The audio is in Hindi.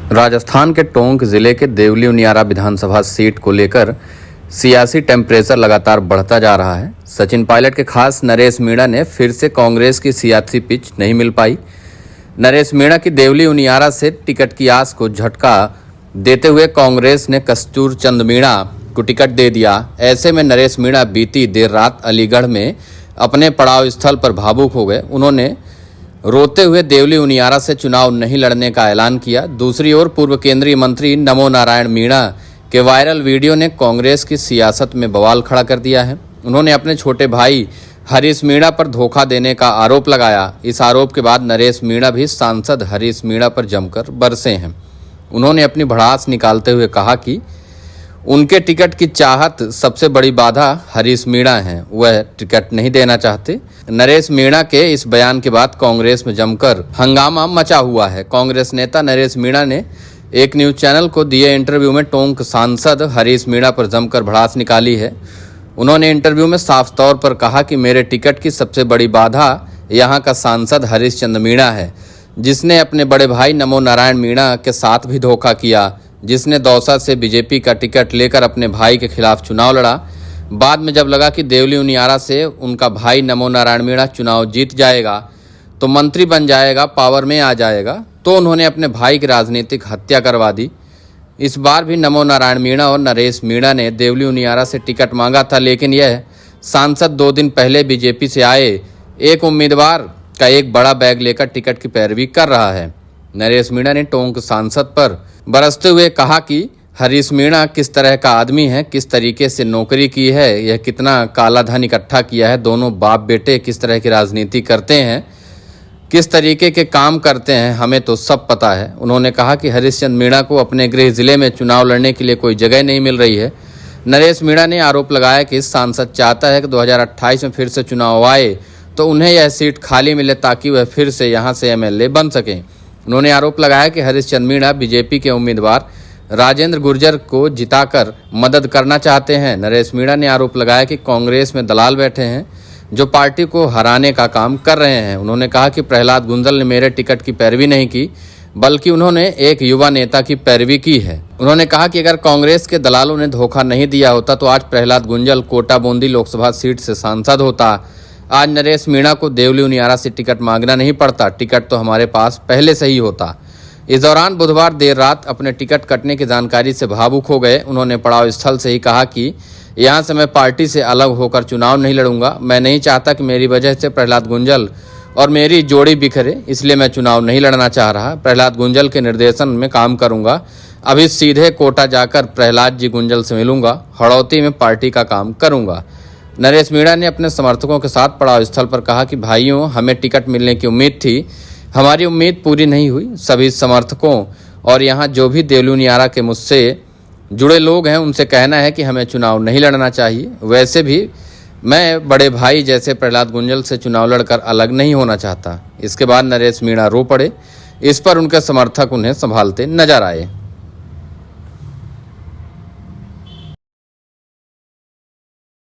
राजस्थान के टोंक जिले के देवली उनियारा विधानसभा सीट को लेकर सियासी टेम्परेचर लगातार बढ़ता जा रहा है। सचिन पायलट के खास नरेश मीणा ने फिर से कांग्रेस की सियासी पिच नहीं मिल पाई। नरेश मीणा की देवली उनियारा से टिकट की आस को झटका देते हुए कांग्रेस ने कस्तूर चंद मीणा को टिकट दे दिया। ऐसे में नरेश मीणा बीती देर रात अलीगढ़ में अपने पड़ाव स्थल पर भावुक हो गए। उन्होंने रोते हुए देवली उनियारा से चुनाव नहीं लड़ने का ऐलान किया। दूसरी ओर पूर्व केंद्रीय मंत्री नमो नारायण मीणा के वायरल वीडियो ने कांग्रेस की सियासत में बवाल खड़ा कर दिया है। उन्होंने अपने छोटे भाई हरीश मीणा पर धोखा देने का आरोप लगाया। इस आरोप के बाद नरेश मीणा भी सांसद हरीश मीणा पर जमकर बरसे हैं। उन्होंने अपनी भड़ास निकालते हुए कहा कि उनके टिकट की चाहत सबसे बड़ी बाधा हरीश मीणा हैं, वह टिकट नहीं देना चाहते। नरेश मीणा के इस बयान के बाद कांग्रेस में जमकर हंगामा मचा हुआ है। कांग्रेस नेता नरेश मीणा ने एक न्यूज चैनल को दिए इंटरव्यू में टोंक सांसद हरीश मीणा पर जमकर भड़ास निकाली है। उन्होंने इंटरव्यू में साफ तौर पर कहा कि मेरे टिकट की सबसे बड़ी बाधा यहाँ का सांसद हरीश चंद मीणा है, जिसने अपने बड़े भाई नमो नारायण मीणा के साथ भी धोखा किया, जिसने दौसा से बीजेपी का टिकट लेकर अपने भाई के खिलाफ चुनाव लड़ा। बाद में जब लगा कि देवली उनियारा से उनका भाई नमो नारायण मीणा चुनाव जीत जाएगा तो मंत्री बन जाएगा, पावर में आ जाएगा, तो उन्होंने अपने भाई की राजनीतिक हत्या करवा दी। इस बार भी नमो नारायण मीणा और नरेश मीणा ने देवली उनियारा से टिकट मांगा था, लेकिन यह सांसद 2 दिन पहले बीजेपी से आए एक उम्मीदवार का एक बड़ा बैग लेकर टिकट की पैरवी कर रहा है। नरेश मीणा ने टोंक सांसद पर बरसते हुए कहा कि हरीश मीणा किस तरह का आदमी है, किस तरीके से नौकरी की है, यह कितना काला धन इकट्ठा किया है, दोनों बाप बेटे किस तरह की राजनीति करते हैं, किस तरीके के काम करते हैं, हमें तो सब पता है। उन्होंने कहा कि हरीश चंद मीणा को अपने गृह जिले में चुनाव लड़ने के लिए कोई जगह नहीं मिल रही है। नरेश मीणा ने आरोप लगाया कि सांसद चाहता है कि 2028 में फिर से चुनाव आए तो उन्हें यह सीट खाली मिले ताकि वह फिर से यहाँ से एमएलए बन सकें। उन्होंने आरोप लगाया कि हरीश चंद मीणा बीजेपी के उम्मीदवार राजेंद्र गुर्जर को जिताकर मदद करना चाहते हैं। नरेश मीणा ने आरोप लगाया कि कांग्रेस में दलाल बैठे हैं जो पार्टी को हराने का काम कर रहे हैं। उन्होंने कहा कि प्रहलाद गुंजल ने मेरे टिकट की पैरवी नहीं की, बल्कि उन्होंने एक युवा नेता की पैरवी की है। उन्होंने कहा कि अगर कांग्रेस के दलालों ने धोखा नहीं दिया होता तो आज प्रहलाद गुंजल कोटा बूंदी लोकसभा सीट से सांसद होता। आज नरेश मीणा को देवली उनियारा से टिकट मांगना नहीं पड़ता, टिकट तो हमारे पास पहले से ही होता। इस दौरान बुधवार देर रात अपने टिकट कटने की जानकारी से भावुक हो गए। उन्होंने पड़ाव स्थल से ही कहा कि यहाँ से मैं पार्टी से अलग होकर चुनाव नहीं लड़ूंगा। मैं नहीं चाहता कि मेरी वजह से प्रहलाद गुंजल और मेरी जोड़ी बिखरे, इसलिए मैं चुनाव नहीं लड़ना चाह रहा। प्रहलाद गुंजल के निर्देशन में काम करूंगा। अभी सीधे कोटा जाकर प्रहलाद जी गुंजल से मिलूंगा, हड़ौती में पार्टी का काम करूंगा। नरेश मीणा ने अपने समर्थकों के साथ पड़ाव स्थल पर कहा कि भाइयों, हमें टिकट मिलने की उम्मीद थी, हमारी उम्मीद पूरी नहीं हुई। सभी समर्थकों और यहाँ जो भी देवली उनियारा के मुझसे जुड़े लोग हैं उनसे कहना है कि हमें चुनाव नहीं लड़ना चाहिए। वैसे भी मैं बड़े भाई जैसे प्रहलाद गुंजल से चुनाव लड़कर अलग नहीं होना चाहता। इसके बाद नरेश मीणा रो पड़े। इस पर उनके समर्थक उन्हें संभालते नजर आए।